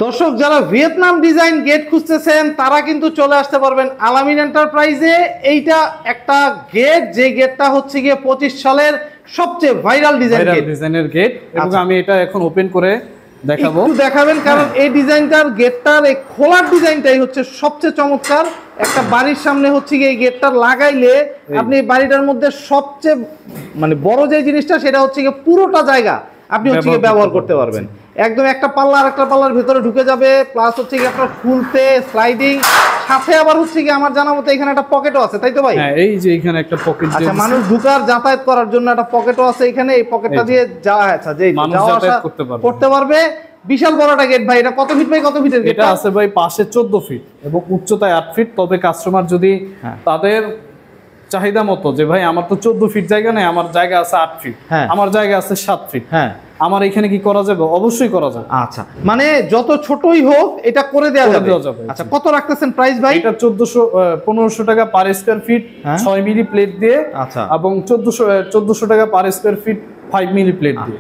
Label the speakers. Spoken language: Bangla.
Speaker 1: দর্শক যারা ভিয়েতনাম ডিজাইন গেট খুঁজতেছেন তারা কিন্তু চলে আসতে পারবেন আলামিন এন্টারপ্রাইজে। এইটা একটা গেট, যে গেটটা হচ্ছে গিয়ে 25 সালের সবচেয়ে ভাইরাল ডিজাইনের গেট,
Speaker 2: এবং আমি এটা এখন ওপেন করে দেখাবো।
Speaker 1: একটু দেখাবেন, কারণ এই ডিজাইনটার গেটটার এই খোলার ডিজাইনটাই হচ্ছে সবচেয়ে চমৎকার। একটা বাড়ির সামনে হচ্ছে গিয়ে এই গেটটা লাগাইলে আপনি বাড়িটার মধ্যে সবচেয়ে মানে বড় যে জিনিসটা সেটা হচ্ছে গিয়ে পুরোটা জায়গা আপনি হচ্ছে গিয়ে ব্যবহার করতে পারবেন। একদম একটা পাল্লা আর একটা পাল্লার ভিতরে ঢুকে যাবে, প্লাস হচ্ছে কি আপনার খুলতে স্লাইডিং, সাথে আবার হচ্ছে কি আমার জানা মতো এখানে একটা পকেটও আছে, তাই তো ভাই?
Speaker 2: হ্যাঁ, এই যে এখানে একটা পকেট,
Speaker 1: আচ্ছা, মানুষ ঢুকার যাতায়াত করার জন্য একটা পকেটও আছে এখানে। এই পকেটটা দিয়ে যাওয়া, আচ্ছা, যে যাওয়া আসা করতে পারবে। বিশাল বড় একটা গেট ভাই। এটা কত ফিট বাই কত ফিটের গেট?
Speaker 2: এটা আছে ভাই পাশে 14 ফিট এবং উচ্চতায় 8 ফিট। তবে কাস্টমার যদি তাদের চাহিদা মতো যে ভাই আমার তো 14 ফিট জায়গা নেই, আমার জায়গা আছে 8 ফিট, আমার জায়গা আছে 7 ফিট, হ্যাঁ, আমার এখানে কি করা যাবে? অবশ্যই করা যাবে।
Speaker 1: আচ্ছা, মানে যত ছোটই হোক এটা করে দেওয়া যাবে। আচ্ছা, কত রাখতেছেন প্রাইস ভাই?
Speaker 2: এটা 1500 টাকা per square feet 6 milli plate দিয়ে, আচ্ছা, এবং 1400 টাকা per square feet 5 milli plate দিয়ে।